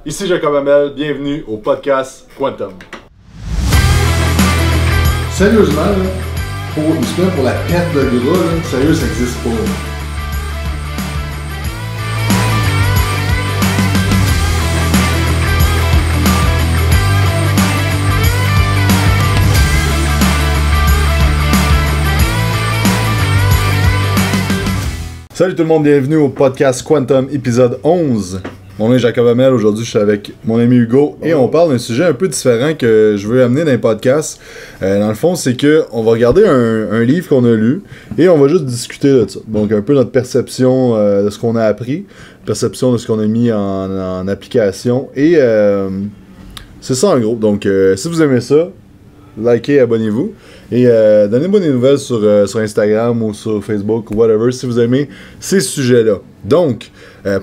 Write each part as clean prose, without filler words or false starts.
Ici Jacob Hamel, bienvenue au podcast Quantum. Sérieusement, là, pour la perte de gras, là, sérieux, ça n'existe pas. Là. Salut tout le monde, bienvenue au podcast Quantum, épisode 11. Mon nom est Jacob Hamel, aujourd'hui je suis avec mon ami Hugo et on parle d'un sujet un peu différent que je veux amener dans le podcast. Dans le fond, c'est que on va regarder un livre qu'on a lu et on va juste discuter de ça. Donc un peu notre perception de ce qu'on a appris, perception de ce qu'on a mis en application et c'est ça en gros. Donc si vous aimez ça, likez, abonnez-vous. Et donnez-moi des nouvelles sur Instagram ou sur Facebook ou whatever si vous aimez ces sujets-là. Donc,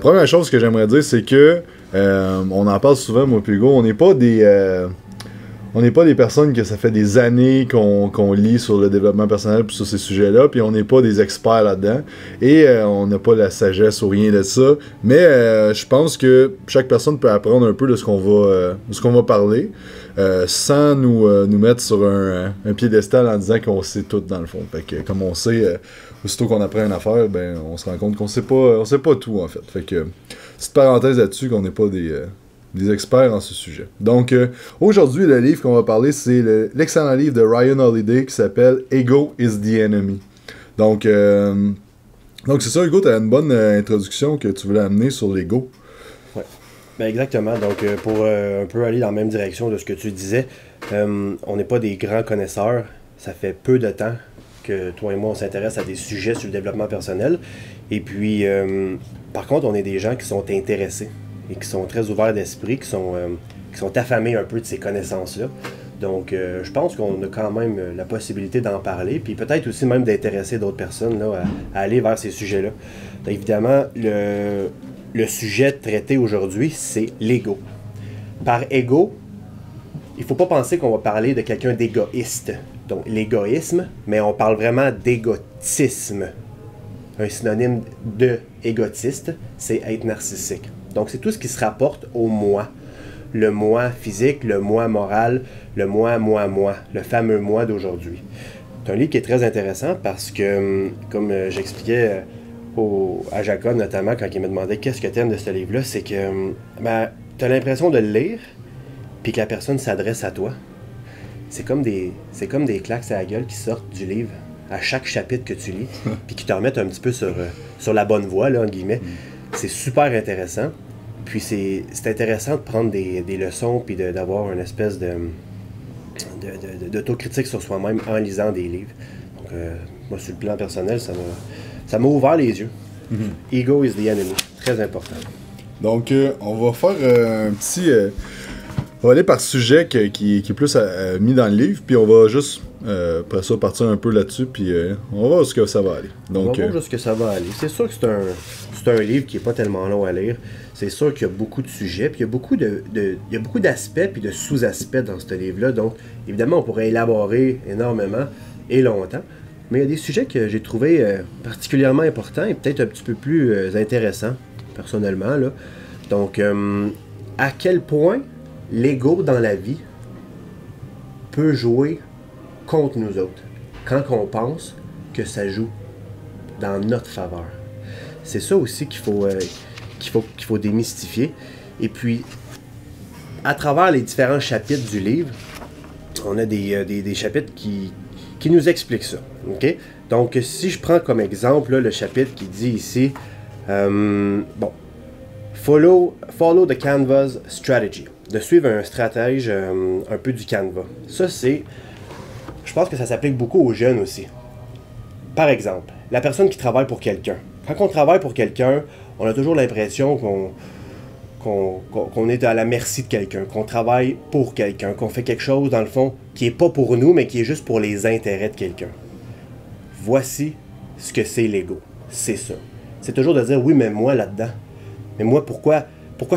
première chose que j'aimerais dire, c'est que on en parle souvent, moi et Hugo, on n'est pas des personnes que ça fait des années qu'on lit sur le développement personnel puis sur ces sujets-là, puis on n'est pas des experts là-dedans, et on n'a pas la sagesse ou rien de ça, mais je pense que chaque personne peut apprendre un peu de ce qu'on va parler, sans nous mettre sur un piédestal en disant qu'on sait tout dans le fond. Fait que comme on sait, aussitôt qu'on apprend une affaire, ben on se rend compte qu'on sait pas tout en fait. Fait que petite parenthèse là-dessus qu'on n'est pas des experts en ce sujet. Donc, aujourd'hui, le livre qu'on va parler, c'est l'excellent livre de Ryan Holiday qui s'appelle « Ego is the Enemy ». Donc c'est ça, Hugo, tu as une bonne introduction que tu voulais amener sur l'ego. Oui, ben exactement. Donc, pour un peu aller dans la même direction de ce que tu disais, on n'est pas des grands connaisseurs. Ça fait peu de temps que toi et moi, on s'intéresse à des sujets sur le développement personnel. Et puis, par contre, on est des gens qui sont intéressés et qui sont très ouverts d'esprit, qui sont affamés un peu de ces connaissances-là. Donc, je pense qu'on a quand même la possibilité d'en parler, puis peut-être aussi même d'intéresser d'autres personnes là, à aller vers ces sujets-là. Donc, évidemment, le sujet traité aujourd'hui, c'est l'ego. Par ego, il ne faut pas penser qu'on va parler de quelqu'un d'égoïste. Donc, l'égoïsme, mais on parle vraiment d'égotisme. Un synonyme de égotiste, c'est être narcissique. Donc, c'est tout ce qui se rapporte au moi. Le moi physique, le moi moral, le moi, le fameux moi d'aujourd'hui. C'est un livre qui est très intéressant parce que, comme j'expliquais à Jacob notamment quand il me demandait qu'est-ce que tu aimes de ce livre-là, c'est que tu as l'impression de le lire puis que la personne s'adresse à toi. C'est comme des claques à la gueule qui sortent du livre à chaque chapitre que tu lis puis qui te remettent un petit peu sur la bonne voie, là, en guillemets. C'est super intéressant. Puis c'est intéressant de prendre des leçons puis d'avoir une espèce d'autocritique sur soi-même en lisant des livres. Donc, moi, sur le plan personnel, ça m'a ouvert les yeux. Mm-hmm. Ego is the enemy. Très important. Donc, on va faire un petit... on va aller par sujet qui est plus mis dans le livre, puis on va juste, après ça, partir un peu là-dessus, puis on va voir où est-ce que ça va aller. Donc, on va voir où est-ce que ça va aller. C'est sûr que c'est un livre qui n'est pas tellement long à lire. C'est sûr qu'il y a beaucoup de sujets, puis il y a beaucoup d'aspects puis de sous-aspects dans ce livre-là. Donc, évidemment, on pourrait élaborer énormément et longtemps. Mais il y a des sujets que j'ai trouvés particulièrement importants et peut-être un petit peu plus intéressants, personnellement, là. Donc, à quel point l'ego dans la vie peut jouer contre nous autres quand on pense que ça joue dans notre faveur. C'est ça aussi qu'il faut démystifier. Et puis, à travers les différents chapitres du livre, on a des chapitres qui nous expliquent ça. Okay? Donc, si je prends comme exemple là, le chapitre qui dit ici, follow the Canvas strategy. De suivre un stratège un peu du Canva. Ça, je pense que ça s'applique beaucoup aux jeunes aussi. Par exemple, la personne qui travaille pour quelqu'un. Quand on travaille pour quelqu'un, on a toujours l'impression qu'on est à la merci de quelqu'un, qu'on travaille pour quelqu'un, qu'on fait quelque chose, dans le fond, qui n'est pas pour nous, mais qui est juste pour les intérêts de quelqu'un. Voici ce que c'est l'ego. C'est ça. C'est toujours de dire, oui, mais moi, là-dedans. Mais moi, pourquoi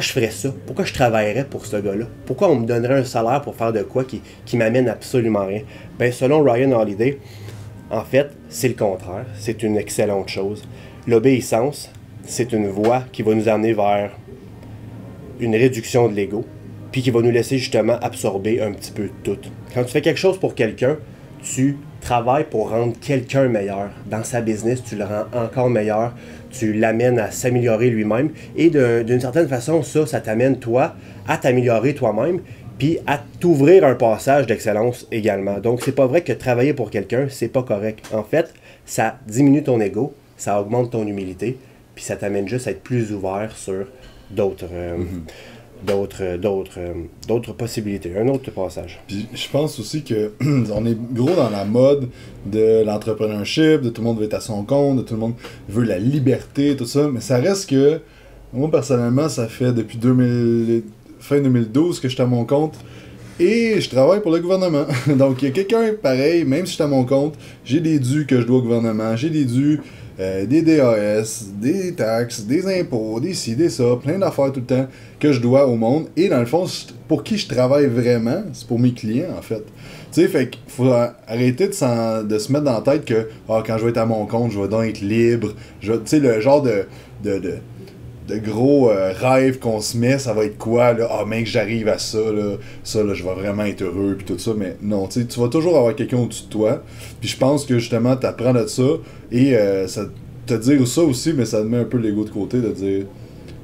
je ferais ça? Pourquoi je travaillerais pour ce gars-là? Pourquoi on me donnerait un salaire pour faire de quoi qui m'amène absolument rien? Ben, selon Ryan Holiday, en fait, c'est le contraire. C'est une excellente chose. L'obéissance, c'est une voie qui va nous amener vers une réduction de l'ego, puis qui va nous laisser justement absorber un petit peu de tout. Quand tu fais quelque chose pour quelqu'un, tu travailles pour rendre quelqu'un meilleur. Dans sa business, tu le rends encore meilleur, tu l'amènes à s'améliorer lui-même, et d'une certaine façon, ça t'amène toi à t'améliorer toi-même, puis à t'ouvrir un passage d'excellence également. Donc, c'est pas vrai que travailler pour quelqu'un, c'est pas correct. En fait, ça diminue ton ego, ça augmente ton humilité, puis ça t'amène juste à être plus ouvert sur d'autres possibilités, un autre passage. Puis je pense aussi que on est gros dans la mode de l'entrepreneurship, de tout le monde veut être à son compte, de tout le monde veut la liberté, tout ça, mais ça reste que, moi personnellement, ça fait depuis fin 2012 que je suis à mon compte et je travaille pour le gouvernement. Donc il y a quelqu'un pareil, même si je suis à mon compte, j'ai des dus que je dois au gouvernement, j'ai des dus, des DAS, des taxes, des impôts, des ci, des ça, plein d'affaires tout le temps que je dois au monde. Et dans le fond, pour qui je travaille vraiment, c'est pour mes clients en fait. Tu sais, fait qu'il faut arrêter de se mettre dans la tête que quand je vais être à mon compte, je vais donc être libre. Tu sais, le genre de gros rêve qu'on se met, ça va être quoi, là? Ah, mec, j'arrive à ça, là, je vais vraiment être heureux, puis tout ça, mais non, tu sais, tu vas toujours avoir quelqu'un au-dessus de toi, puis je pense que, justement, t'apprends de ça, et ça te dire ça aussi, mais ça te met un peu l'ego de côté, de dire,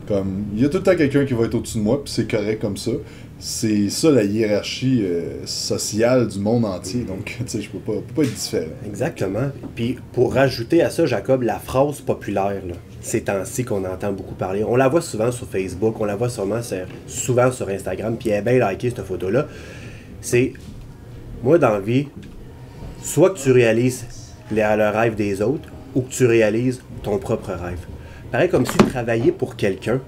comme, il y a tout le temps quelqu'un qui va être au-dessus de moi, puis c'est correct comme ça. C'est ça la hiérarchie sociale du monde entier, donc, tu sais, je peux pas être différent. Exactement. Puis, pour rajouter à ça, Jacob, la phrase populaire, là, ces temps-ci qu'on entend beaucoup parler. On la voit souvent sur Facebook, on la voit souvent sur Instagram, puis elle est bien likée, cette photo-là. C'est, moi, dans la vie, soit que tu réalises le rêve des autres, ou que tu réalises ton propre rêve. Pareil comme si travailler pour quelqu'un,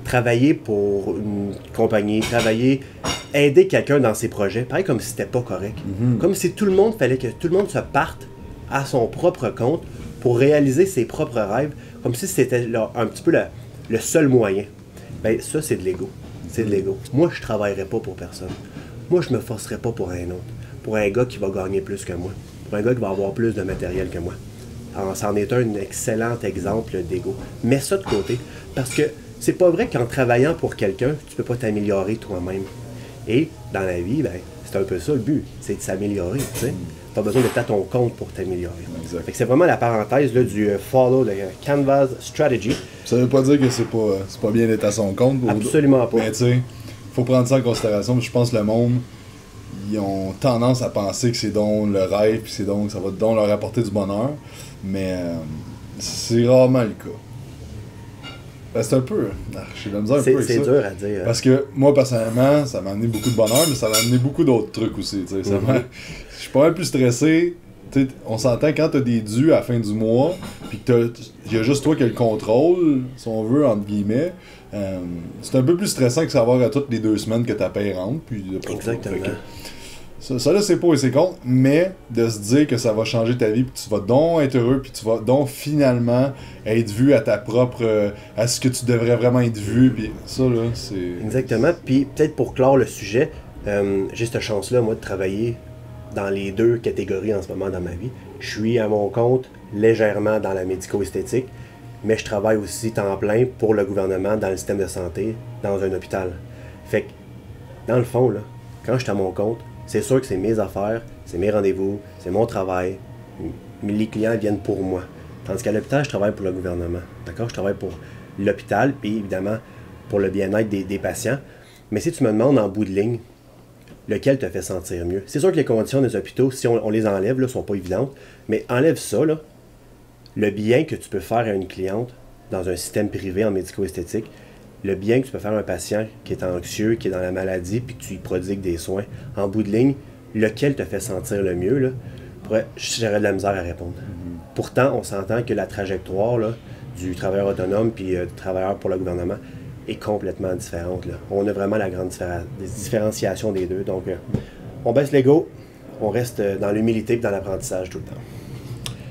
travailler pour une compagnie, aider quelqu'un dans ses projets, pareil comme si c'était pas correct. Mm-hmm. Comme si fallait que tout le monde se parte à son propre compte pour réaliser ses propres rêves, comme si c'était un petit peu le seul moyen. Ben ça, c'est de l'ego. C'est de l'ego. Moi, je travaillerai pas pour personne. Moi, je me forcerai pas pour un autre. Pour un gars qui va gagner plus que moi. Pour un gars qui va avoir plus de matériel que moi. Alors, c'en est un excellent exemple d'ego. Mets ça de côté. Parce que c'est pas vrai qu'en travaillant pour quelqu'un, tu peux pas t'améliorer toi-même. Et dans la vie, ben, c'est un peu ça le but. C'est de s'améliorer, tu sais. Pas besoin d'être à ton compte pour t'améliorer. Fait que c'est vraiment la parenthèse là, du follow, le Canvas Strategy. Ça veut pas dire que c'est pas bien d'être à son compte. Absolument pas. Mais tu sais, faut prendre ça en considération. Je pense que le monde, ils ont tendance à penser que c'est donc le rêve, puis c'est donc ça va donc leur apporter du bonheur. Mais c'est rarement le cas. Ben, c'est un peu. J'ai de la misère un peu avec ça. C'est dur à dire. Parce que moi, personnellement, ça m'a amené beaucoup de bonheur, mais ça m'a amené beaucoup d'autres trucs aussi. Je suis pas mal plus stressé. T'sais, on s'entend quand t'as des dus à la fin du mois, puis que il y a juste toi qui as le contrôle, si on veut, entre guillemets. C'est un peu plus stressant que savoir à toutes les 2 semaines que ta paye rentre. Puis exactement. Ça là, c'est pour et c'est contre, mais de se dire que ça va changer ta vie, puis tu vas donc être heureux, puis tu vas donc finalement être vu à ta propre. À ce que tu devrais vraiment être vu, puis ça là, c'est. Exactement. Puis peut-être pour clore le sujet, j'ai cette chance-là, moi, de travailler dans les 2 catégories en ce moment dans ma vie. Je suis à mon compte légèrement dans la médico-esthétique, mais je travaille aussi temps plein pour le gouvernement dans le système de santé, dans un hôpital. Fait que, dans le fond, là, quand je suis à mon compte, c'est sûr que c'est mes affaires, c'est mes rendez-vous, c'est mon travail. Les clients viennent pour moi. Tandis qu'à l'hôpital, je travaille pour le gouvernement. D'accord? Je travaille pour l'hôpital, puis évidemment pour le bien-être des patients. Mais si tu me demandes en bout de ligne, lequel te fait sentir mieux? C'est sûr que les conditions des hôpitaux, si on les enlève, ne sont pas évidentes, mais enlève ça, là, le bien que tu peux faire à une cliente dans un système privé en médico-esthétique, le bien que tu peux faire à un patient qui est anxieux, qui est dans la maladie, puis que tu lui prodigues des soins, en bout de ligne, lequel te fait sentir le mieux, là, j'aurais de la misère à répondre. Pourtant, on s'entend que la trajectoire là, du travailleur autonome puis du travailleur pour le gouvernement est complètement différente. Là. On a vraiment la grande différenciation des deux. Donc, on baisse l'ego, on reste dans l'humilité et dans l'apprentissage tout le temps.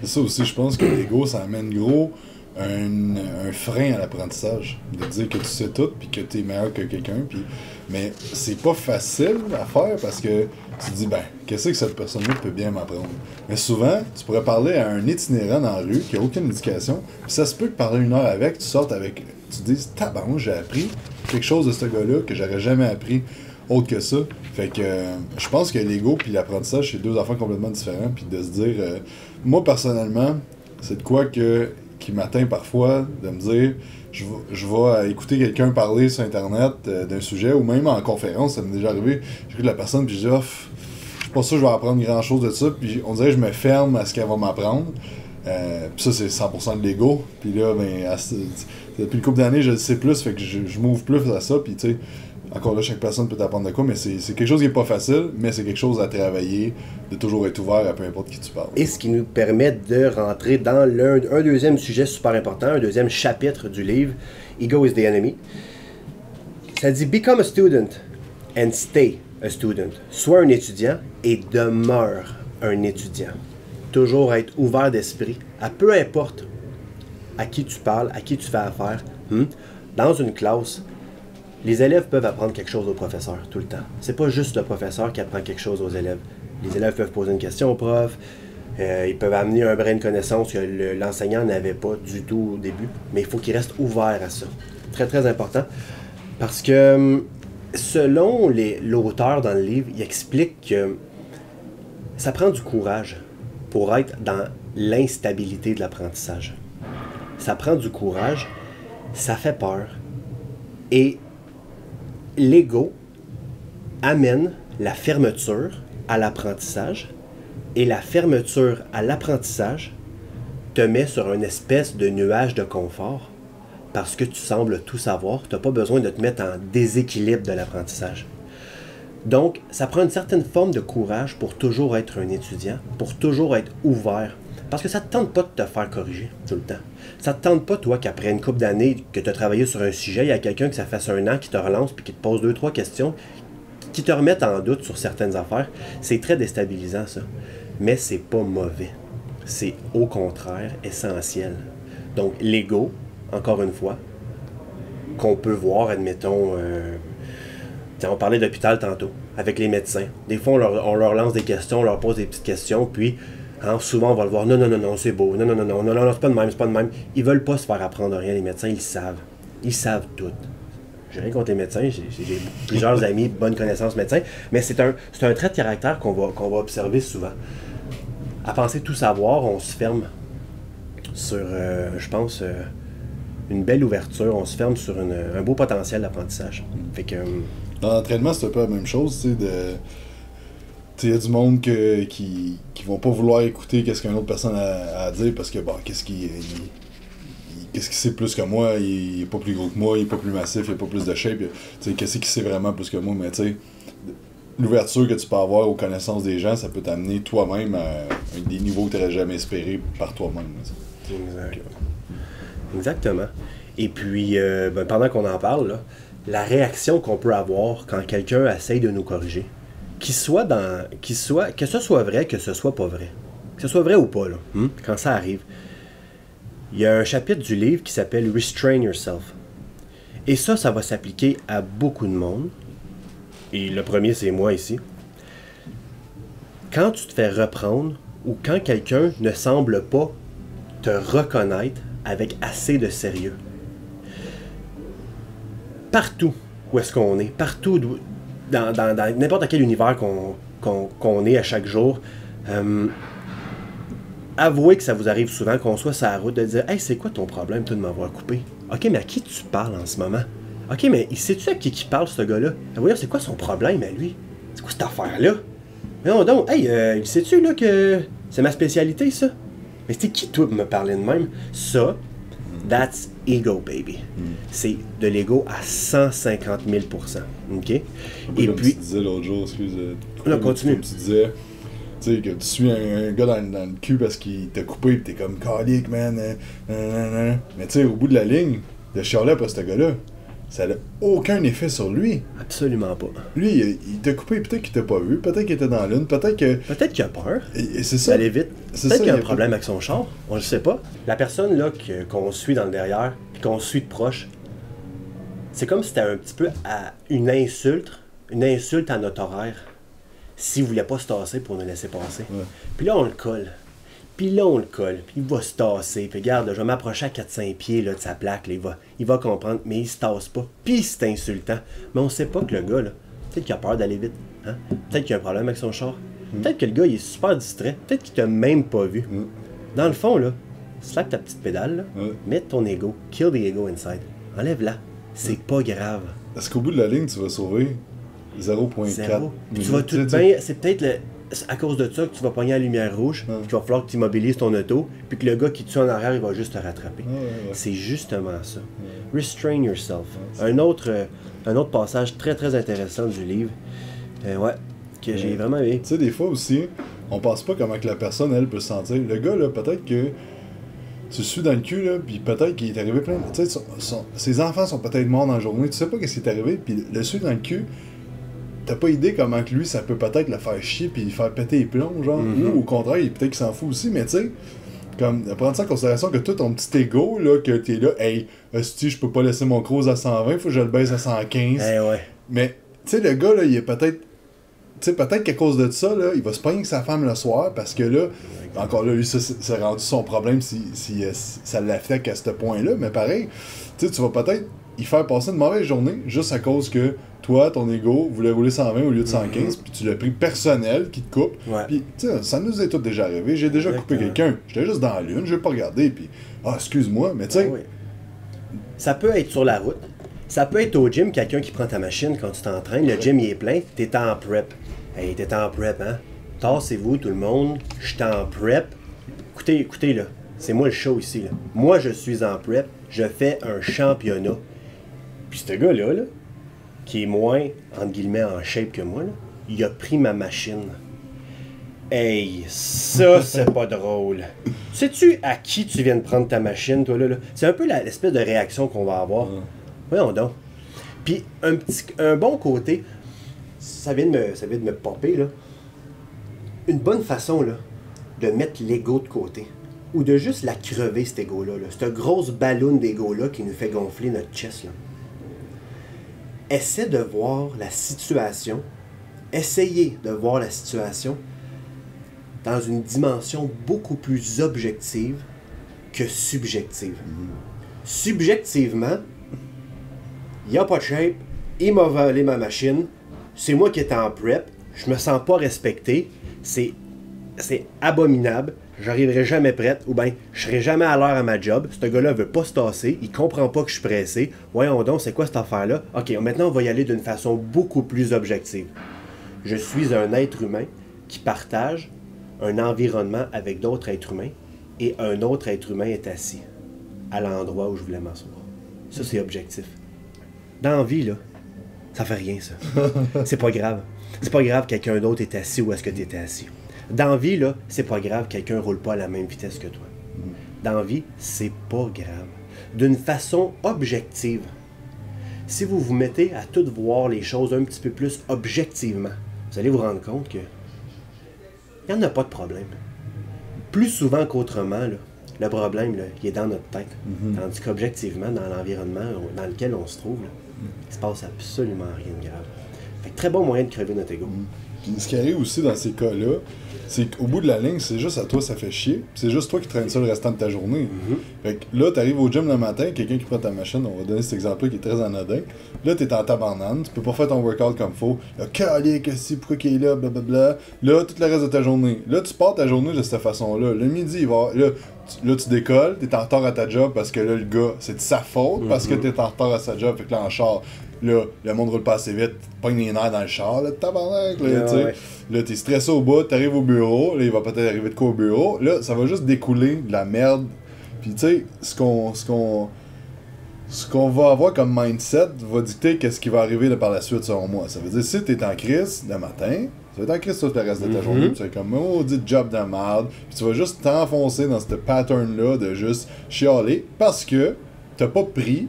C'est ça aussi, je pense que l'ego, ça amène gros un frein à l'apprentissage. De dire que tu sais tout puis que tu es meilleur que quelqu'un. Mais c'est pas facile à faire parce que tu te dis, ben, qu'est-ce que cette personne-là peut bien m'apprendre? Mais souvent, tu pourrais parler à un itinérant dans la rue qui n'a aucune éducation, puis ça se peut que parler 1 heure avec, tu sortes avec, tu te dises, tabarnou, j'ai appris quelque chose de ce gars-là que j'aurais jamais appris autre que ça. Fait que je pense que l'ego puis l'apprentissage, c'est deux affaires complètement différentes. Puis de se dire, moi personnellement, c'est de quoi qui m'atteint parfois, de me dire, je vais écouter quelqu'un parler sur Internet d'un sujet, ou même en conférence, ça m'est déjà arrivé, j'écoute la personne puis je dis, je suis pas sûr que je vais apprendre grand chose de ça, puis on dirait que je me ferme à ce qu'elle va m'apprendre. Puis ça, c'est 100% de l'ego. Puis là, depuis une couple d'années, je le sais plus, fait que je m'ouvre plus à ça, puis tu sais, encore là, chaque personne peut t'apprendre de quoi, mais c'est quelque chose qui est pas facile, mais c'est quelque chose à travailler, de toujours être ouvert à peu importe qui tu parles. Et ce qui nous permet de rentrer dans un deuxième sujet super important, un deuxième chapitre du livre, Ego is the Enemy. Ça dit « Become a student and stay a student ». Sois un étudiant et demeure un étudiant. Toujours être ouvert d'esprit, à peu importe à qui tu parles, à qui tu fais affaire. Dans une classe, les élèves peuvent apprendre quelque chose au professeur tout le temps. C'est pas juste le professeur qui apprend quelque chose aux élèves. Les élèves peuvent poser une question au prof, ils peuvent amener un brin de connaissance que l'enseignant n'avait pas du tout au début, mais il faut qu'ils restent ouverts à ça. Très, très important. Parce que, selon l'auteur dans le livre, il explique que ça prend du courage pour être dans l'instabilité de l'apprentissage. Ça prend du courage, ça fait peur. Et l'ego amène la fermeture à l'apprentissage, et la fermeture à l'apprentissage te met sur une espèce de nuage de confort parce que tu sembles tout savoir. Tu n'as pas besoin de te mettre en déséquilibre de l'apprentissage. Donc, ça prend une certaine forme de courage pour toujours être un étudiant, pour toujours être ouvert. Parce que ça ne te tente pas de te faire corriger tout le temps. Ça ne te tente pas, toi, qu'après une couple d'années que tu as travaillé sur un sujet, il y a quelqu'un que ça fasse un an qui te relance puis qui te pose 2-3 questions qui te remettent en doute sur certaines affaires. C'est très déstabilisant, ça. Mais c'est pas mauvais. C'est au contraire essentiel. Donc, l'ego, encore une fois, qu'on peut voir, admettons... on parlait d'hôpital tantôt, avec les médecins. Des fois, on leur lance des questions, on leur pose des petites questions, puis souvent, on va le voir, non, c'est beau, non, c'est pas de même. Ils veulent pas se faire apprendre rien, les médecins, ils savent. Ils savent tout. J'ai rien contre les médecins, j'ai plusieurs amis, bonnes connaissances médecins, mais c'est un trait de caractère qu'on va observer souvent. À penser tout savoir, on se ferme sur, je pense, une belle ouverture, on se ferme sur un beau potentiel d'apprentissage. Fait que... Dans l'entraînement, c'est un peu la même chose, tu sais, il y a du monde qui vont pas vouloir écouter qu'est-ce qu'une autre personne a à dire parce que, qu'est-ce qu'il sait plus que moi, il est pas plus gros que moi, il est pas plus massif, il a pas plus de shape, tu sais, qu'est-ce qu'il sait vraiment plus que moi, mais tu sais, l'ouverture que tu peux avoir aux connaissances des gens, ça peut t'amener toi-même à des niveaux que tu n'aurais jamais espéré par toi-même. Exactement. Et puis, pendant qu'on en parle, là, la réaction qu'on peut avoir quand quelqu'un essaye de nous corriger, que ce soit vrai, que ce soit pas vrai, que ce soit vrai ou pas, là, quand ça arrive, il y a un chapitre du livre qui s'appelle « Restrain Yourself ». Et ça va s'appliquer à beaucoup de monde. Et le premier, c'est moi ici. Quand tu te fais reprendre ou quand quelqu'un ne semble pas te reconnaître avec assez de sérieux, partout où est-ce qu'on est, partout dans n'importe quel univers qu'on est à chaque jour, avouez que ça vous arrive souvent qu'on soit sur la route de dire « Hey, c'est quoi ton problème, toi, de m'avoir coupé? Ok, mais à qui tu parles en ce moment? Ok, mais sais-tu à qui parle, ce gars-là? Voyons, c'est quoi son problème à lui? C'est quoi cette affaire-là? Non, donc, hey, sais-tu là que c'est ma spécialité, ça? Mais c'était qui, toi, pour me parler de même? Ça, that's ego, baby. C'est de l'ego à 150 000 %. OK? Et comme puis... tu disais l'autre jour, excuse... Là, continue. Comme tu disais... Tu sais, que tu suis un gars dans le cul parce qu'il t'a coupé pis t'es comme calique, man. Mais tu sais, au bout de la ligne, de chialer après ce gars-là, ça n'a aucun effet sur lui. Absolument pas. Lui, il t'a coupé, peut-être qu'il t'a pas vu, peut-être qu'il était dans l'une, peut-être que... Peut-être qu'il a peur. Et c'est ça. D'aller vite. Peut-être qu'il y a un problème avec son char. On ne sait pas. La personne là qu'on suit dans le derrière, puis qu'on suit de proche, c'est comme si c'était un petit peu une insulte à notre horaire. S'il ne voulait pas se tasser pour nous laisser passer. Ouais. Puis là, on le colle. Puis là, on le colle, puis il va se tasser. Puis regarde, là, je vais m'approcher à 4-5 pieds là, de sa plaque. Là, il va comprendre, mais il se tasse pas. Puis c'est insultant. Mais on sait pas que le gars, là, peut-être qu'il a peur d'aller vite. Hein? Peut-être qu'il a un problème avec son char. Peut-être que le gars, il est super distrait. Peut-être qu'il t'a même pas vu. Dans le fond, là, slack ta petite pédale, là, mets ton ego, kill the ego inside. Enlève-la. C'est pas grave. Est-ce qu'au bout de la ligne, tu vas sauver 0.4? Tu vas tout bien. C'est peut-être à cause de ça que tu vas pogner la lumière rouge, puis qu'il va falloir que tu immobilises ton auto, puis que le gars qui te tue en arrière, il va juste te rattraper. C'est justement ça. Restrain yourself. Un autre passage très très intéressant du livre, que j'ai vraiment aimé. Tu sais, des fois aussi, on pense pas comment que la personne, elle, peut se sentir. Le gars, là, peut-être que tu le suis dans le cul, là, puis peut-être qu'il est arrivé plein de... Tu sais, ses enfants sont peut-être morts dans la journée, tu sais pas qu'est-ce qui est arrivé, puis le suivre dans le cul, t'as pas idée comment que lui, ça peut peut-être le faire chier, puis faire péter les plombs, genre, ou au contraire, peut-être qu'il s'en fout aussi, mais tu sais, comme, prendre ça en considération que toi, ton petit ego, là, que t'es là, hey, hostie, je peux pas laisser mon cruise à 120, faut que je le baisse à 115. Mais, tu sais, le gars, là, il est peut-être... Tu sais, peut-être qu'à cause de ça, là, il va se pogner avec sa femme le soir, parce que là, encore là, lui, ça, c'est rendu son problème si ça l'affecte à ce point-là, mais pareil, tu sais, tu vas peut-être y faire passer une mauvaise journée, juste à cause que toi, ton ego, voulait rouler 120 au lieu de 115, puis tu l'as pris personnel qui te coupe. Puis, tu sais, ça nous est tout déjà arrivé. J'ai déjà coupé quelqu'un. J'étais juste dans la lune, je vais pas regarder, puis, excuse-moi, mais tu sais. Ça peut être sur la route. Ça peut être au gym, quelqu'un qui prend ta machine quand tu t'entraînes. Le gym, il est plein. T'es en prep. Hey, t'es en prep, hein? Tassez-vous, tout le monde. Je suis en prep. Écoutez, là. C'est moi le show ici, là. Moi, je suis en prep. Je fais un championnat. Puis ce gars-là, là, qui est moins, entre guillemets, en shape que moi, là, il a pris ma machine. Hey, ça, c'est pas drôle. Sais-tu à qui tu viens de prendre ta machine, toi, là? C'est un peu l'espèce de réaction qu'on va avoir. Voyons donc. Puis, un bon côté, ça vient de me popper, là. Une bonne façon, là, de mettre l'ego de côté. Ou de juste la crever, cet ego-là. Cette grosse ballonne d'ego-là qui nous fait gonfler notre chest, là. Essaie de voir la situation, essayez de voir la situation dans une dimension beaucoup plus objective que subjective. Subjectivement, il n'y a pas de shape, il m'a volé ma machine, c'est moi qui étais en prep, je me sens pas respecté, c'est abominable, j'arriverai jamais prête, ou bien je serai jamais à l'heure à ma job, ce gars-là veut pas se tasser, il comprend pas que je suis pressé, voyons donc, c'est quoi cette affaire-là? Ok, maintenant on va y aller d'une façon beaucoup plus objective. Je suis un être humain qui partage un environnement avec d'autres êtres humains, et un autre être humain est assis à l'endroit où je voulais m'asseoir. Ça, c'est objectif. Dans la vie, là, ça fait rien, ça. C'est pas grave. C'est pas grave que quelqu'un d'autre est assis où est-ce que tu étais assis. Dans la vie, là, c'est pas grave que quelqu'un roule pas à la même vitesse que toi. Dans la vie, c'est pas grave. D'une façon objective, si vous vous mettez à tout voir les choses un petit peu plus objectivement, vous allez vous rendre compte que il n'y en a pas de problème. Plus souvent qu'autrement, là, le problème, là, il est dans notre tête. Tandis qu'objectivement, dans l'environnement dans lequel on se trouve, là, il se passe absolument rien de grave. Fait que très bon moyen de crever notre ego. Puis ce qui arrive aussi dans ces cas-là, c'est qu'au bout de la ligne, c'est juste à toi, ça fait chier. C'est juste toi qui traînes ça le restant de ta journée. Fait que là, t'arrives au gym le matin, quelqu'un qui prend ta machine, on va donner cet exemple-là qui est très anodin. Là, t'es en tabarnane, tu peux pas faire ton workout comme faut. Là, calé, que si, pourquoi qu'il est là, blablabla. Là, tout le reste de ta journée. Là, tu pars ta journée de cette façon-là. Le midi, il va. Là, tu décolles, t'es en retard à ta job parce que là, le gars, c'est de sa faute parce que t'es en retard à sa job. Fait que là, en char, là, le monde roule pas assez vite, tu pognes les nerfs dans le char, là, tabarnak, là, tu sais. Là, t'es stressé au bout, t'arrives au bureau, là, il va peut-être arriver de quoi au bureau. Là, ça va juste découler de la merde. Puis, tu sais, ce qu'on va avoir comme mindset va dicter qu'est-ce qui va arriver là, par la suite, selon moi. Ça veut dire, si t'es en crise le matin, tu vas être en crise tout le reste de ta journée, puis tu vas être comme, oh, dit job de merde, puis tu vas juste t'enfoncer dans ce pattern-là de juste chialer parce que t'as pas pris,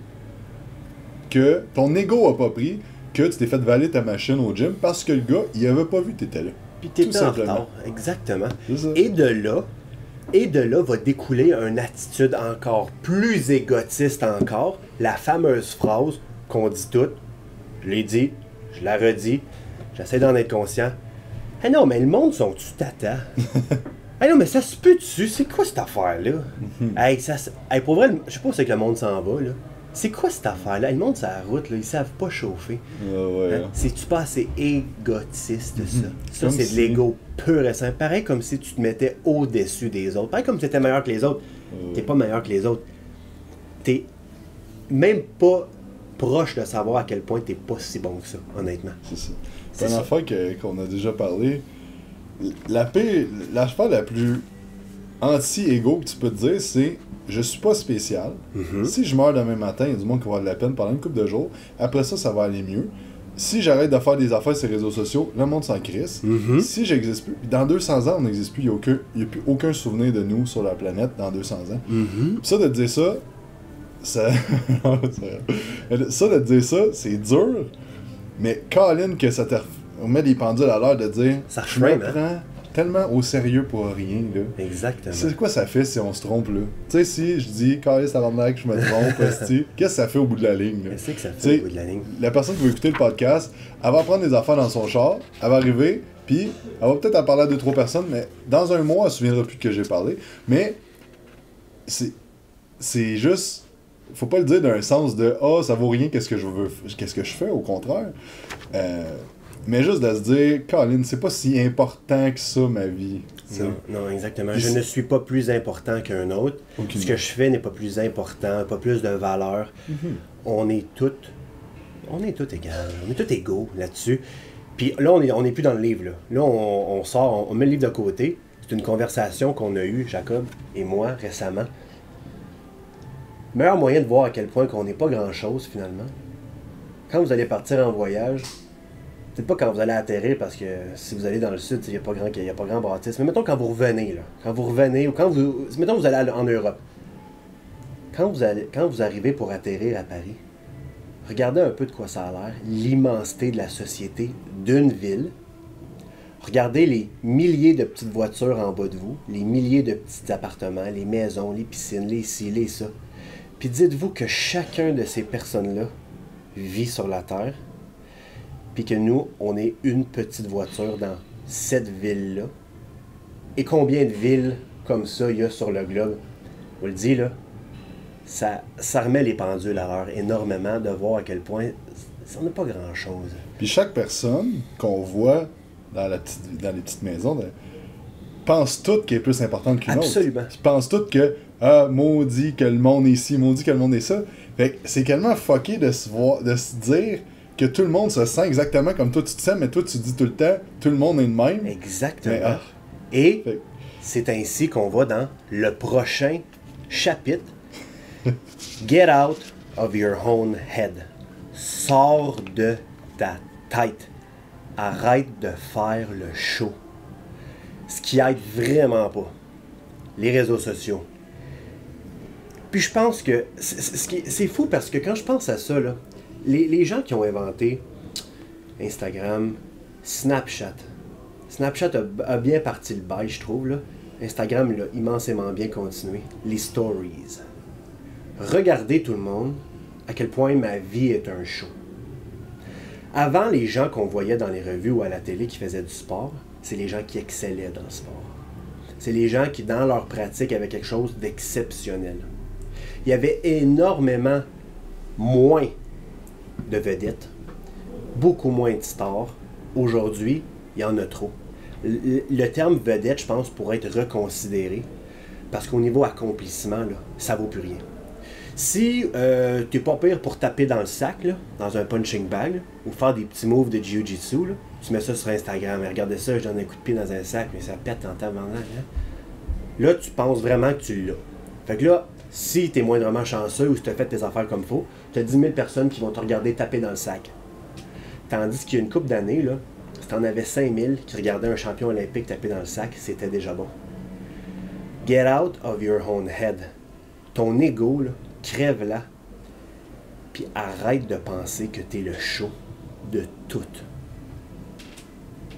que ton ego a pas pris, que tu t'es fait valer ta machine au gym parce que le gars, il avait pas vu que t'étais là. Puis t'étais en retard, exactement. Et de là va découler une attitude encore plus égotiste encore, la fameuse phrase qu'on dit toutes, je l'ai dit, je la redis, j'essaie d'en être conscient. Ah non, mais le monde sont-tu tata? Hey non, mais ça se peut dessus, c'est quoi cette affaire-là? Hey, pour vrai, je sais pas où c'est que le monde s'en va, là. C'est quoi cette affaire-là? Le monde sur la route, là, ils savent pas chauffer. Ouais. C'est-tu pas assez égotiste, ça? Ça, Comme c'est si- de l'ego pur et simple. Pareil comme si tu te mettais au-dessus des autres. Pareil comme si tu étais meilleur que les autres. T'es pas meilleur que les autres. T'es même pas proche de savoir à quel point t'es pas si bon que ça, honnêtement. C'est ça. C'est C'est une ça. affaire qu'on a déjà parlé. L'affaire la plus anti-égo que tu peux te dire, c'est je suis pas spécial. Si je meurs demain matin, il y a du monde qui va avoir de la peine pendant une couple de jours. Après ça, ça va aller mieux. Si j'arrête de faire des affaires sur les réseaux sociaux, le monde s'en crisse. Si j'existe plus, dans 200 ans, on n'existe plus. Il n'y a plus aucun souvenir de nous sur la planète dans 200 ans. Puis ça, de te dire ça, ça de te dire ça, c'est dur. Mais Colin, que ça te on met des pendules à l'heure de dire Ça je me frame, hein? prends tellement au sérieux pour rien, là. Exactement. C'est quoi ça fait si on se trompe, là? Tu sais, si je dis, Carlis tabarnak, je me trompe, esti, qu'est-ce que ça fait au bout de la ligne, là? Qu'est-ce que ça Tu sais, fait au bout de la ligne? La personne qui va écouter le podcast, elle va prendre des affaires dans son char, elle va arriver, puis elle va peut-être en parler à 2-3 personnes, mais dans un mois, elle se souviendra plus de que j'ai parlé. Mais c'est juste... Faut pas le dire d'un sens de « Ah, ça vaut rien, qu'est-ce que je fais? » Au contraire. Mais juste de se dire « Colin, c'est pas si important que ça, ma vie. » Non, exactement. Puis Je ne suis pas plus important qu'un autre. Aucune Ce que je fais n'est pas plus important, pas plus de valeur. On est tous égaux. On est tous égaux là-dessus. Puis là, on n'est plus dans le livre. Là, on sort, on met le livre de côté. C'est une conversation qu'on a eue, Jacob et moi, récemment. Meilleur moyen de voir à quel point qu'on n'est pas grand-chose, finalement. Quand vous allez partir en voyage, peut-être pas quand vous allez atterrir, parce que si vous allez dans le sud, il n'y a pas grand bâtisse. Mais mettons quand vous revenez, ou quand vous... Mettons vous allez en Europe. Quand vous arrivez pour atterrir à Paris, regardez un peu de quoi ça a l'air, l'immensité de la société d'une ville. Regardez les milliers de petites voitures en bas de vous, les milliers de petits appartements, les maisons, les piscines, les ci, les ça. Puis dites-vous que chacun de ces personnes-là vit sur la Terre, puis que nous, on est une petite voiture dans cette ville-là. Et combien de villes comme ça il y a sur le globe? Je vous le dis, là, ça remet les pendules à l'heure énormément de voir à quel point ça n'est pas grand-chose. Puis chaque personne qu'on voit dans les petites maisons pense toutes qu'elle est plus importante qu'une autre. Absolument. Ils pensent toutes que maudit que le monde est ici, maudit que le monde est ça. Fait que c'est tellement fucké de se dire que tout le monde se sent exactement comme toi tu te sens, mais toi tu dis tout le temps, tout le monde est le même. Exactement. Mais, Et Fait- c'est ainsi qu'on va dans le prochain chapitre. Get out of your own head. Sors de ta tête. Arrête de faire le show. Ce qui aide vraiment pas. Les réseaux sociaux. Puis je pense que c'est fou parce que quand je pense à ça, là, les gens qui ont inventé Instagram, Snapchat a bien parti le bail, je trouve. Là. Instagram l'a immensément bien continué. Les stories. Regardez tout le monde à quel point ma vie est un show. Avant, les gens qu'on voyait dans les revues ou à la télé qui faisaient du sport, c'est les gens qui excellaient dans le sport. C'est les gens qui, dans leur pratique, avaient quelque chose d'exceptionnel. Il y avait énormément moins de vedettes, beaucoup moins de stars. Aujourd'hui, il y en a trop. Le terme vedette, je pense, pourrait être reconsidéré parce qu'au niveau accomplissement, là, ça vaut plus rien. Si t'es pas pire pour taper dans le sac, là, dans un punching bag, là, ou faire des petits moves de jiu-jitsu, là, tu mets ça sur Instagram, et regardez ça, je donne un coup de pied dans un sac, mais ça pète en temps maintenant. Hein? Là, tu penses vraiment que tu l'as. Fait que là, si t'es moindrement chanceux ou si t'as fait tes affaires comme il faut, t'as 10 000 personnes qui vont te regarder taper dans le sac. Tandis qu'il y a une couple d'années, là, si t'en avais 5 000 qui regardaient un champion olympique taper dans le sac, c'était déjà bon. Get out of your own head. Ton ego, là, crève là, puis arrête de penser que t'es le show de tout.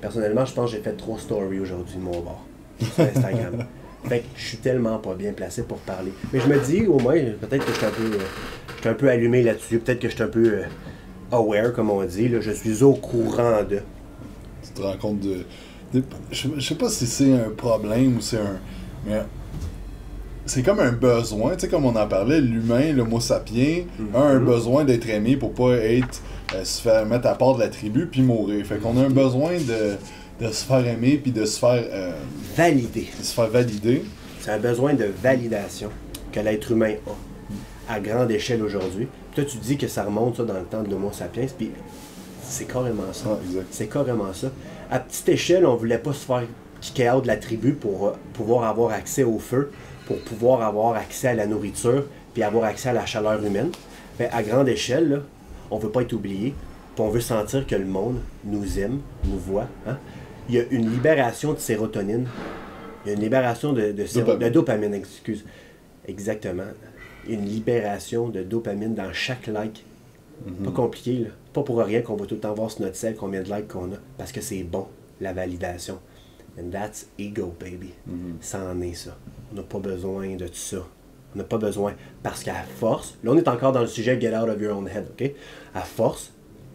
Personnellement, je pense que j'ai fait 3 stories aujourd'hui de mon bord sur Instagram. Fait que je suis tellement pas bien placé pour parler. Mais je me dis, au moins, peut-être que je suis un peu allumé là-dessus, peut-être que je suis un peu aware, comme on dit, là. Je suis au courant de... Tu te rends compte Je sais pas si c'est un problème ou c'est un... Mais c'est comme un besoin, tu sais, comme on en parlait, l'humain, l'homo sapiens, a un besoin d'être aimé pour pas être... se faire mettre à part de la tribu puis mourir. Fait qu'on a un besoin de se faire aimer puis de se faire... valider. De se faire valider. C'est un besoin de validation que l'être humain a à grande échelle aujourd'hui. Toi, tu dis que ça remonte ça dans le temps de l'homo sapiens, puis c'est carrément ça. Ah, exact. C'est carrément ça. À petite échelle, on voulait pas se faire kicker out de la tribu pour pouvoir avoir accès au feu, pour pouvoir avoir accès à la nourriture, puis avoir accès à la chaleur humaine. Mais à grande échelle, là, on veut pas être oublié, puis on veut sentir que le monde nous aime, nous voit. Hein? Il y a une libération de sérotonine. Il y a une libération de dopamine, excuse. Exactement. Une libération de dopamine dans chaque like. Pas compliqué, là. Pas pour rien qu'on va tout le temps voir sur notre selle combien de likes qu'on a. Parce que c'est bon, la validation. And that's ego, baby. Ça en est ça. On n'a pas besoin de tout ça. On n'a pas besoin. Parce qu'à force, là on est encore dans le sujet get out of your own head, ok? À force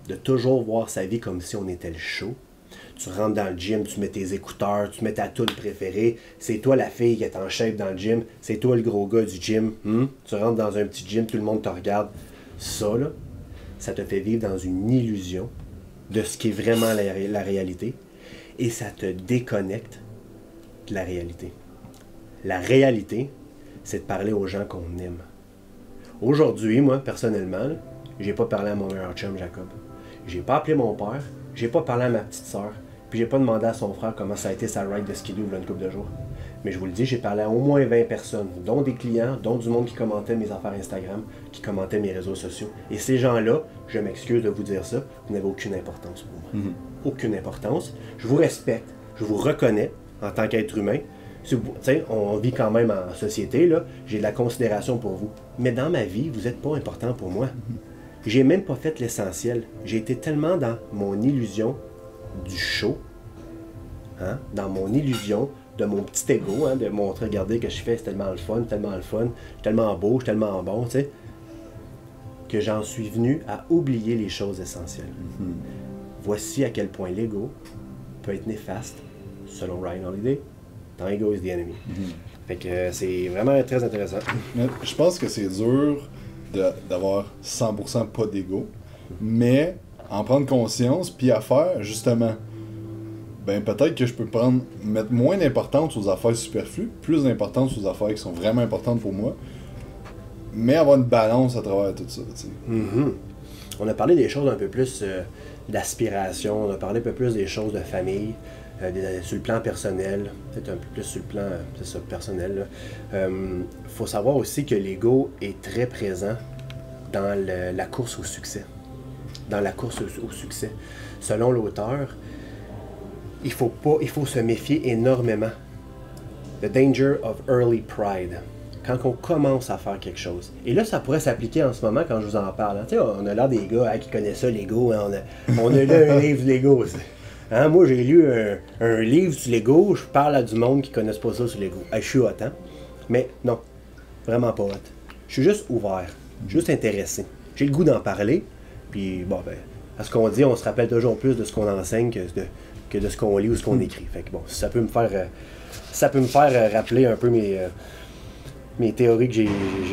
de toujours voir sa vie comme si on était le show, tu rentres dans le gym, tu mets tes écouteurs, tu mets ta toune préférée, c'est toi la fille qui est en shape dans le gym, c'est toi le gros gars du gym, tu rentres dans un petit gym, tout le monde te regarde. Ça, là, ça te fait vivre dans une illusion de ce qui est vraiment la réalité et ça te déconnecte de la réalité. La réalité, c'est de parler aux gens qu'on aime. Aujourd'hui, moi, personnellement, là, j'ai pas parlé à mon meilleur chum, Jacob. J'ai pas appelé mon père, j'ai pas parlé à ma petite sœur, puis j'ai pas demandé à son frère comment ça a été sa ride de skidoo il y a une couple de jours. Mais je vous le dis, j'ai parlé à au moins 20 personnes, dont des clients, dont du monde qui commentait mes affaires Instagram, qui commentait mes réseaux sociaux. Et ces gens-là, je m'excuse de vous dire ça, vous n'avez aucune importance pour moi. Aucune importance. Je vous respecte, je vous reconnais en tant qu'être humain. On vit quand même en société, là. J'ai de la considération pour vous. Mais dans ma vie, vous n'êtes pas important pour moi. J'ai même pas fait l'essentiel. J'ai été tellement dans mon illusion du show, hein, dans mon illusion de mon petit ego, hein, de montrer, regardez que je fais, c'est tellement le fun, je suis tellement beau, je suis tellement bon, tu sais, que j'en suis venu à oublier les choses essentielles. Voici à quel point l'ego peut être néfaste, selon Ryan Holiday, dans Ego is the enemy. Fait que c'est vraiment très intéressant. Mais je pense que c'est dur d'avoir 100% pas d'ego, mais en prendre conscience, puis à faire, justement, ben peut-être que je peux mettre moins d'importance aux affaires superflues, plus d'importance aux affaires qui sont vraiment importantes pour moi, mais avoir une balance à travers tout ça, tu sais. On a parlé des choses un peu plus d'aspiration, on a parlé un peu plus des choses de famille, sur le plan personnel, peut-être un peu plus sur le plan personnel. Faut savoir aussi que l'ego est très présent dans la course au succès. Dans la course au succès. Selon l'auteur, il faut se méfier énormément. The danger of early pride. Quand on commence à faire quelque chose. Et là, ça pourrait s'appliquer en ce moment quand je vous en parle. Hein. Tu sais, on a l'air des gars qui connaissent ça, l'ego. Hein. On a lu un livre de l'ego. Hein, moi, j'ai lu un livre sur l'ego. Je parle à du monde qui ne connaissent pas ça sur l'ego. Je suis hot, hein? Mais non, vraiment pas hot. Je suis juste ouvert. Je suis juste intéressé. J'ai le goût d'en parler. Puis, bon, ben, à ce qu'on dit, on se rappelle toujours plus de ce qu'on enseigne que de ce qu'on lit ou ce qu'on écrit. Fait que bon, ça peut me faire rappeler un peu mes théories que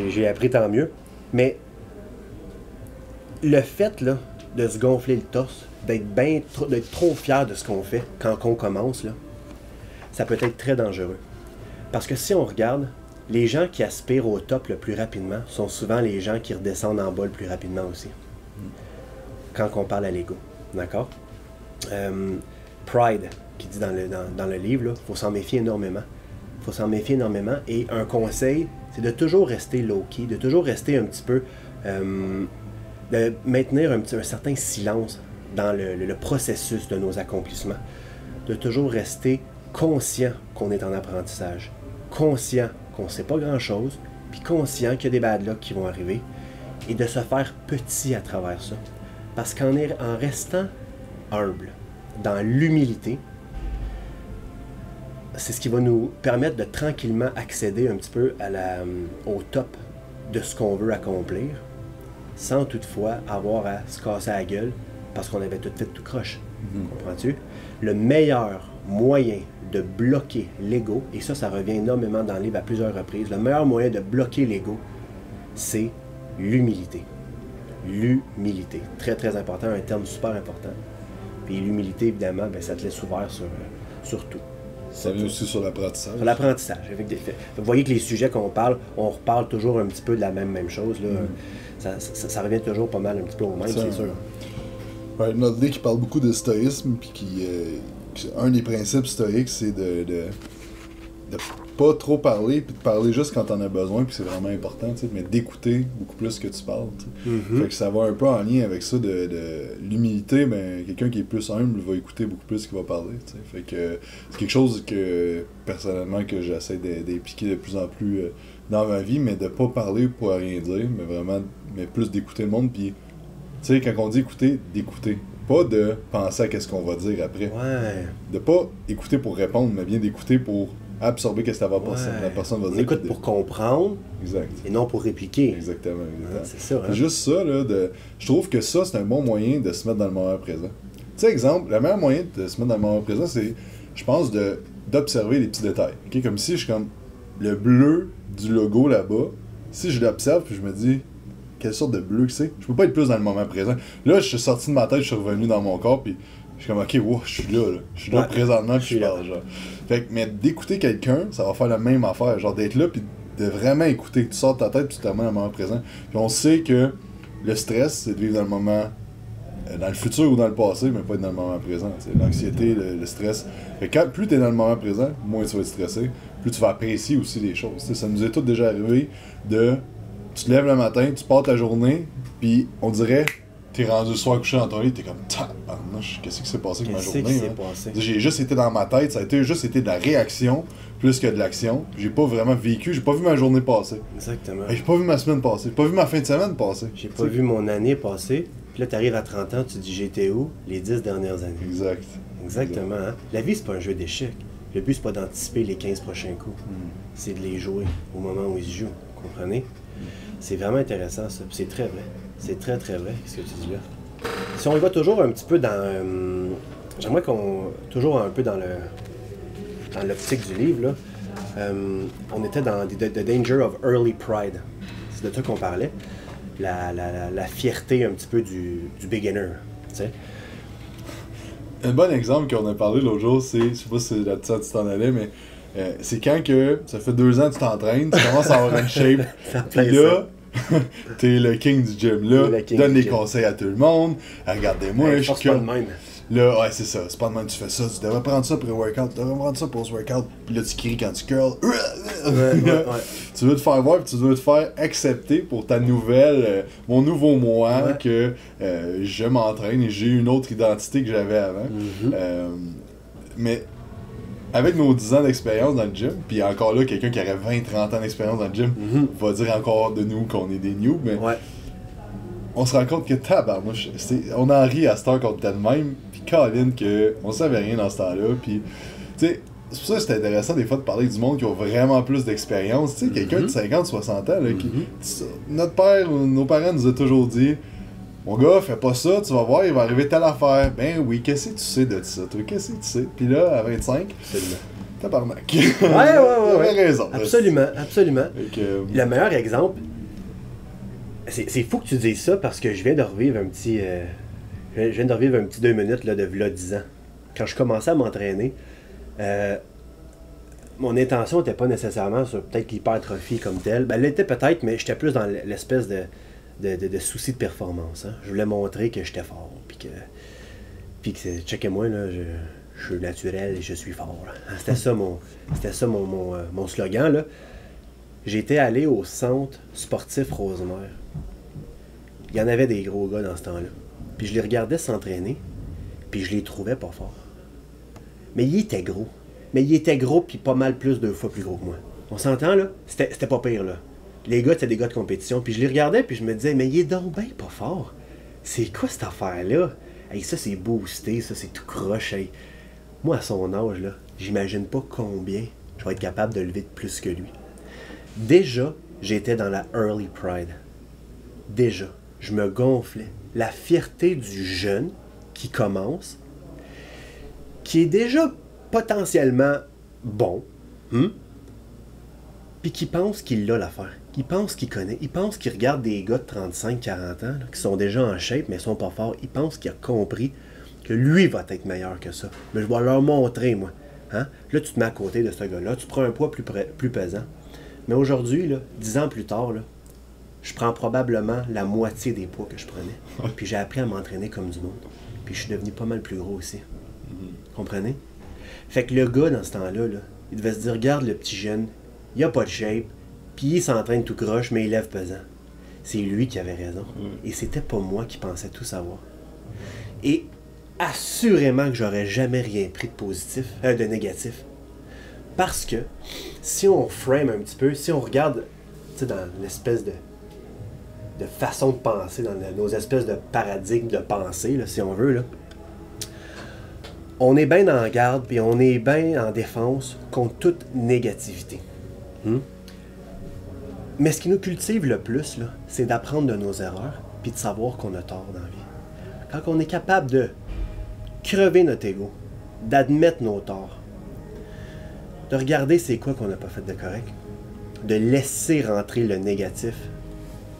j'ai appris, tant mieux. Mais le fait là, de se gonfler le torse, d'être trop fier de ce qu'on fait quand on commence, là, ça peut être très dangereux. Parce que si on regarde, les gens qui aspirent au top le plus rapidement sont souvent les gens qui redescendent en bas le plus rapidement aussi. Quand on parle à l'ego. D'accord? Pride, qui dit dans le livre, il faut s'en méfier énormément. Il faut s'en méfier énormément. Et un conseil, c'est de toujours rester low-key, de toujours rester un petit peu... de maintenir un certain silence dans le processus de nos accomplissements. De toujours rester conscient qu'on est en apprentissage. Conscient qu'on ne sait pas grand-chose, puis conscient qu'il y a des bad luck qui vont arriver. Et de se faire petit à travers ça. Parce qu'en restant humble, dans l'humilité, c'est ce qui va nous permettre de tranquillement accéder un petit peu au top de ce qu'on veut accomplir, sans toutefois avoir à se casser la gueule parce qu'on avait tout fait tout croche. Comprends-tu? Le meilleur moyen de bloquer l'ego, et ça revient énormément dans le livre à plusieurs reprises, le meilleur moyen de bloquer l'ego, c'est l'humilité. L'humilité. Très, très important, un terme super important. Puis l'humilité, évidemment, ben, ça te laisse ouvert sur tout. Ça vient aussi sur l'apprentissage. Sur l'apprentissage. Vous voyez que les sujets qu'on parle, on reparle toujours un petit peu de la même chose. Là. Ça revient toujours pas mal un petit peu au même, c'est sûr. Ouais, notre livre qui parle beaucoup de stoïsme, puis un des principes stoïques, c'est de pas trop parler, puis de parler juste quand t'en as besoin, puis c'est vraiment important, mais d'écouter beaucoup plus que tu parles. Fait que ça va un peu en lien avec ça de l'humilité, ben quelqu'un qui est plus humble va écouter beaucoup plus qu'il va parler. T'sais. Fait que c'est quelque chose que personnellement que j'essaie d'impliquer de plus en plus dans ma vie, mais de pas parler pour rien dire, mais vraiment plus d'écouter le monde, puis tu sais, quand on dit écouter, d'écouter. Pas de penser à qu'est-ce qu'on va dire après. Ouais. De pas écouter pour répondre, mais bien d'écouter pour absorber qu'est-ce que la personne va dire. On écoute pour comprendre, exact. Et non pour répliquer. Exactement. C'est ça. Hein? Juste ça, là, je trouve que ça, c'est un bon moyen de se mettre dans le moment présent. Tu sais, exemple, le meilleur moyen de se mettre dans le moment présent, c'est, je pense, d'observer les petits détails. Okay? Comme si je suis comme le bleu du logo là-bas, si je l'observe, puis je me dis, quelle sorte de bleu que c'est, je peux pas être plus dans le moment présent. Là, je suis sorti de ma tête, je suis revenu dans mon corps, puis je suis comme, ok, wow, je suis là. Je suis là présentement, puis je parle, genre. Fait que, mais d'écouter quelqu'un, ça va faire la même affaire. Genre d'être là, puis de vraiment écouter. Tu sors de ta tête, puis tu te remets dans le moment présent. Puis on sait que le stress, c'est de vivre dans le moment, dans le futur ou dans le passé, mais pas être dans le moment présent. L'anxiété, le stress. Fait que plus tu es dans le moment présent, moins tu vas être stressé, plus tu vas apprécier aussi les choses. T'sais, ça nous est tout déjà arrivé tu te lèves le matin, tu pars ta journée, puis on dirait, t'es rendu le soir couché dans ton lit, t'es comme, tabarnouche, qu'est-ce qui s'est passé avec ma journée? Qu'est-ce qui s'est passé? J'ai juste été dans ma tête, ça a juste été de la réaction plus que de l'action. J'ai pas vraiment vécu, j'ai pas vu ma journée passer. Exactement. J'ai pas vu ma semaine passer, j'ai pas vu ma fin de semaine passer. J'ai pas vu mon année passer. Puis là, t'arrives à 30 ans, tu te dis, j'étais où les 10 dernières années? Exact. Exactement. Hein? La vie, c'est pas un jeu d'échecs. Le but, c'est pas d'anticiper les 15 prochains coups. C'est de les jouer au moment où ils se jouent. Vous comprenez? C'est vraiment intéressant, ça. Puis c'est très vrai. C'est très, très vrai, ce que tu dis là. Si on y va toujours un petit peu dans... j'aimerais qu'on... Toujours un peu dans l'optique du livre, là. On était dans The Danger of Early Pride. C'est de ça qu'on parlait. La fierté un petit peu du beginner, tu sais. Un bon exemple qu'on a parlé l'autre jour, c'est... Je sais pas si c'est là-dessus tu t'en allais, mais... c'est quand que ça fait 2 ans que tu t'entraînes, tu commences à avoir une shape, puis là, t'es le king du gym, là, donne des conseils à tout le monde, regardez-moi, je suis comme... Là, ouais, c'est ça, c'est pas de même que tu fais ça, tu devrais prendre ça pré-workout, tu devrais prendre ça post-workout, puis là tu cries quand tu curls. Tu veux te faire voir, puis tu veux te faire accepter pour ta nouvelle, mon nouveau moi, que je m'entraîne et j'ai une autre identité que j'avais avant. Mais... avec nos 10 ans d'expérience dans le gym, puis encore là, quelqu'un qui aurait 20-30 ans d'expérience dans le gym va dire encore de nous qu'on est des noobs, mais on se rend compte que tabarnouche, on en rit à cette heure qu'on était de même, puis Colin, qu'on savait rien dans ce temps-là, puis tu sais, c'est pour ça que c'est intéressant des fois de parler du monde qui ont vraiment plus d'expérience, tu sais, quelqu'un de 50-60 ans, là, notre père ou nos parents nous a toujours dit, mon gars, fais pas ça, tu vas voir, il va arriver telle affaire. Ben oui, qu'est-ce que tu sais de ça, toi? Qu'est-ce que tu sais? Puis là, à 25, tabarnak. Ouais. J'avais raison. Absolument. Le meilleur exemple, c'est fou que tu dises ça parce que je viens de revivre un petit 2 minutes là, de v'là 10 ans. Quand je commençais à m'entraîner, mon intention n'était pas nécessairement sur peut-être l'hypertrophie comme telle. Ben, elle l'était peut-être, mais j'étais plus dans l'espèce de soucis de performance. Hein. Je voulais montrer que j'étais fort, puis que checkez-moi, là, je suis naturel et je suis fort. Hein. C'était ça mon slogan. Là. J'étais allé au centre sportif Rosemère. Il y en avait des gros gars dans ce temps-là. Puis je les regardais s'entraîner, puis je les trouvais pas forts. Mais il était gros. Puis pas mal 2 fois plus gros que moi. On s'entend, là? C'était pas pire, là. Les gars, c'était des gars de compétition. Puis je les regardais, puis je me disais, mais il est donc ben pas fort. C'est quoi cette affaire-là? Hey, ça, c'est boosté, ça, c'est tout croche. Hey. Moi, à son âge, là, j'imagine pas combien je vais être capable de lever de plus que lui. Déjà, j'étais dans la early pride. Déjà, je me gonflais. La fierté du jeune qui commence, qui est déjà potentiellement bon, puis qui pense qu'il a l'affaire. Il pense qu'il connaît. Il pense qu'il regarde des gars de 35-40 ans là, qui sont déjà en shape, mais ils sont pas forts. Il pense qu'il a compris que lui va être meilleur que ça. Mais je vais leur montrer, moi. Hein? Là, tu te mets à côté de ce gars-là. Tu prends un poids plus pesant. Mais aujourd'hui, là, 10 ans plus tard, là, je prends probablement la moitié des poids que je prenais. Puis j'ai appris à m'entraîner comme du monde. Puis je suis devenu pas mal plus gros aussi. Comprenez? Fait que le gars, dans ce temps-là, là, il devait se dire, regarde le petit jeune, il a pas de shape, puis il s'entraîne tout croche, mais il lève pesant. C'est lui qui avait raison. Et c'était pas moi qui pensais tout savoir. Et assurément que j'aurais jamais rien pris de positif, de négatif. Parce que, si on frame un petit peu, si on regarde, tu sais, dans l'espèce de façon de penser, dans nos espèces de paradigmes de pensée, là, si on veut, là, on est bien en garde, puis on est bien en défense contre toute négativité. Mais ce qui nous cultive le plus, là, c'est d'apprendre de nos erreurs, puis de savoir qu'on a tort dans la vie. Quand on est capable de crever notre ego, d'admettre nos torts, de regarder c'est quoi qu'on n'a pas fait de correct, de laisser rentrer le négatif,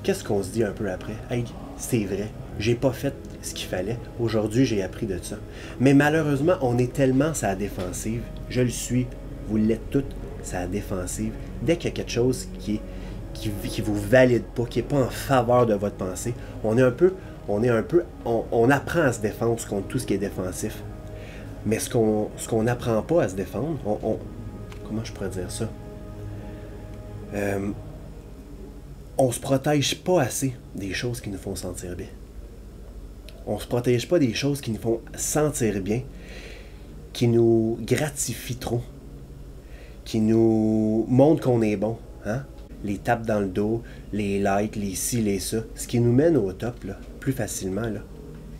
qu'est-ce qu'on se dit un peu après? Hey, c'est vrai, j'ai pas fait ce qu'il fallait, aujourd'hui j'ai appris de ça. Mais malheureusement, on est tellement sur la défensive, je le suis, vous l'êtes toutes, sur la défensive. Dès qu'il y a quelque chose qui vous valide pas, qui n'est pas en faveur de votre pensée, on apprend à se défendre contre tout ce qui est défensif. Mais ce qu'on n'apprend pas à se défendre, comment je pourrais dire ça? On se protège pas assez des choses qui nous font sentir bien. On se protège pas des choses qui nous font sentir bien, qui nous gratifient trop, qui nous montrent qu'on est bon, hein? Les tapes dans le dos, les likes, les ci, les ça, ce qui nous mène au top, là, plus facilement, là.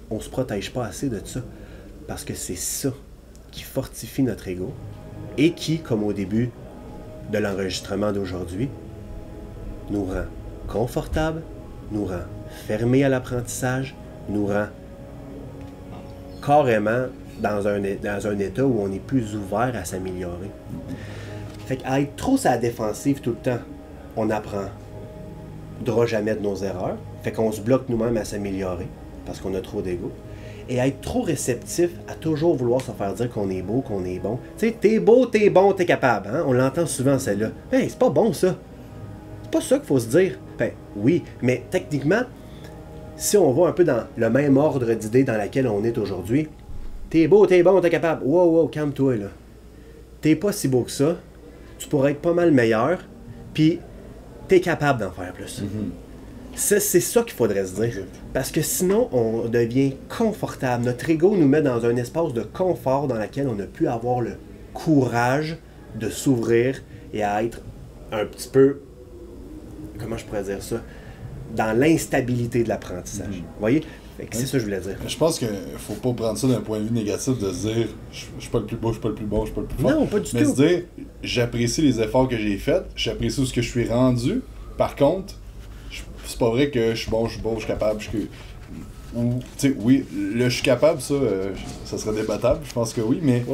On se protège pas assez de ça, parce que c'est ça qui fortifie notre ego, et qui, comme au début de l'enregistrement d'aujourd'hui, nous rend confortable, nous rend fermé à l'apprentissage, nous rend carrément dans un état où on est plus ouvert à s'améliorer. Fait qu'à être trop sur la défensive tout le temps, on n'apprendra jamais de nos erreurs. Fait qu'on se bloque nous-mêmes à s'améliorer parce qu'on a trop d'ego. Et à être trop réceptif, à toujours vouloir se faire dire qu'on est beau, qu'on est bon. Tu sais, t'es beau, t'es bon, t'es capable. Hein? On l'entend souvent, celle-là. Hey, c'est pas bon, ça. C'est pas ça qu'il faut se dire. Ben, oui, mais techniquement, si on va un peu dans le même ordre d'idées dans laquelle on est aujourd'hui, t'es beau, t'es bon, t'es capable. Wow, calme-toi, là. T'es pas si beau que ça. Tu pourrais être pas mal meilleur. Puis, t'es capable d'en faire plus. C'est ça qu'il faudrait se dire. Parce que sinon, on devient confortable. Notre ego nous met dans un espace de confort dans lequel on n'a plus à avoir le courage de s'ouvrir et à être un petit peu, comment je pourrais dire ça, dans l'instabilité de l'apprentissage. Vous voyez? C'est ça que je voulais dire. Je pense qu'il faut pas prendre ça d'un point de vue négatif, de se dire je suis pas le plus beau, je suis pas le plus bon, je suis pas le plus fort. Non, pas du tout. Mais se dire j'apprécie les efforts que j'ai faits, j'apprécie où ce que je suis rendu. Par contre, c'est pas vrai que je suis bon, je suis capable, ou, tu sais, oui, le je suis capable, ça serait débattable, je pense que oui, mais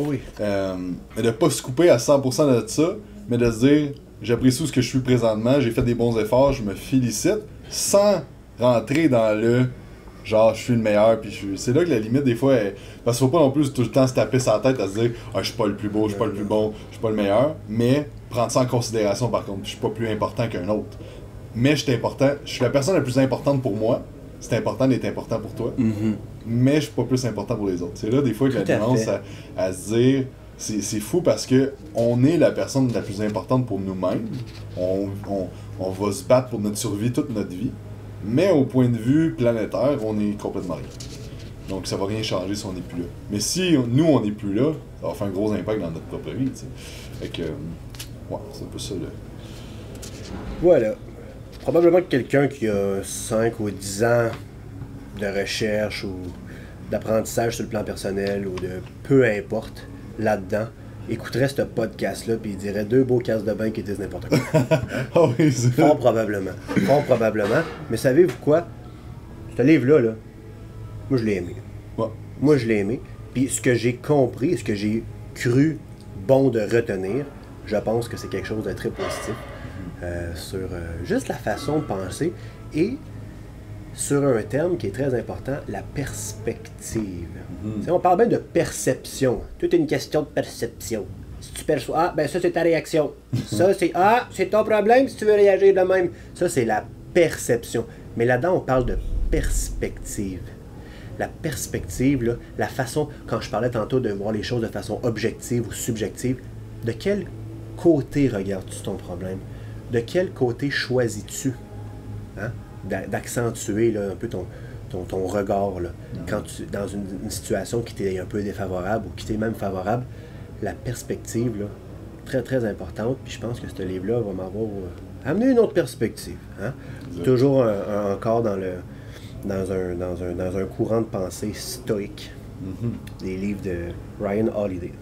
de pas se couper à 100% de ça, mais de se dire j'apprécie où ce que je suis présentement, j'ai fait des bons efforts, je me félicite, sans rentrer dans le genre je suis le meilleur, puis c'est là que la limite des fois est... parce qu'il faut pas non plus tout le temps se taper sa tête à se dire je suis pas le plus beau, je suis pas le plus bon, je suis pas le meilleur, mais prendre ça en considération par contre, je suis pas plus important qu'un autre, mais je suis la personne la plus importante pour moi, c'est important d'être important pour toi, mais je suis pas plus important pour les autres. C'est là des fois que la tendance à se dire c'est fou parce que on est la personne la plus importante pour nous-mêmes, on va se battre pour notre survie toute notre vie. Mais au point de vue planétaire, on est complètement rien. Donc ça va rien changer si on n'est plus là. Mais si nous, on n'est plus là, ça va faire un gros impact dans notre propre vie, tu sais. Fait que, ouais, c'est un peu ça, là. Voilà. Probablement que quelqu'un qui a 5 ou 10 ans de recherche ou d'apprentissage sur le plan personnel ou de peu importe là-dedans, écouterait ce podcast-là puis il dirait 2 beaux casses de bain qui disent n'importe quoi. Ah oui, c'est ça. Fort probablement. Mais savez-vous quoi? Ce livre-là, moi je l'ai aimé. Ouais. Moi, je l'ai aimé. Puis ce que j'ai compris, ce que j'ai cru bon de retenir, je pense que c'est quelque chose de très positif sur juste la façon de penser et sur un terme qui est très important, la perspective. On parle bien de perception. Tout est une question de perception. Si tu perçois, ah, ben ça c'est ta réaction. Ça c'est, ah, c'est ton problème si tu veux réagir de même. Ça c'est la perception. Mais là-dedans, on parle de perspective. La perspective, là, la façon, quand je parlais tantôt de voir les choses de façon objective ou subjective, de quel côté regardes-tu ton problème? De quel côté choisis-tu hein? D'accentuer là, un peu ton regard là, quand tu dans une situation qui t'est un peu défavorable ou qui t'est même favorable? La perspective, là, très très importante, puis je pense que ce livre-là va m'avoir amené une autre perspective. Hein? Toujours encore dans un courant de pensée stoïque. Des livres de Ryan Holiday.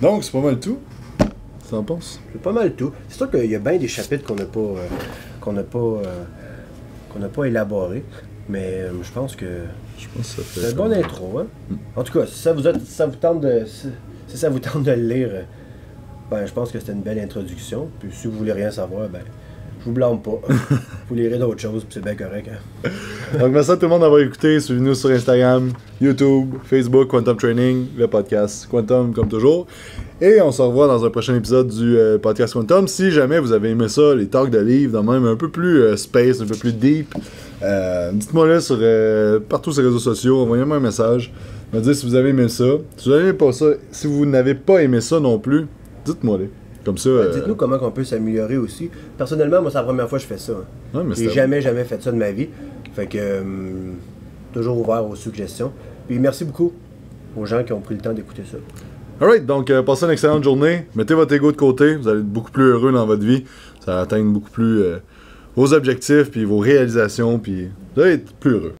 Donc, c'est pas mal tout. Ça en pense? C'est pas mal tout. C'est sûr qu'il y a bien des chapitres qu'on n'a pas élaborés, mais je pense que ça fait c'est une bonne intro. Hein? En tout cas, si ça vous tente de le lire, ben, je pense que c'était une belle introduction. Puis si vous voulez rien savoir, ben, je vous blâme pas. Vous lirez d'autres choses, puis c'est bien correct. Hein? Donc, merci à tout le monde d'avoir écouté. Suivez-nous sur Instagram, YouTube, Facebook, Quantum Training, le podcast Quantum, comme toujours. Et on se revoit dans un prochain épisode du podcast Quantum. Si jamais vous avez aimé ça, les talks de livres, dans même un peu plus space, un peu plus deep, dites-moi là sur partout sur les réseaux sociaux, envoyez-moi un message. Me dire si vous avez aimé ça. Si vous n'avez pas ça, si vous n'avez pas aimé ça non plus, dites-moi les. Comme ça. Dites-nous comment on peut s'améliorer aussi. Personnellement, moi, c'est la première fois que je fais ça. Hein. Ouais, J'ai jamais fait ça de ma vie. Fait que toujours ouvert aux suggestions. Puis merci beaucoup aux gens qui ont pris le temps d'écouter ça. Alright, donc passez une excellente journée. Mettez votre ego de côté. Vous allez être beaucoup plus heureux dans votre vie. Ça va atteindre beaucoup plus vos objectifs, puis vos réalisations, puis vous allez être plus heureux.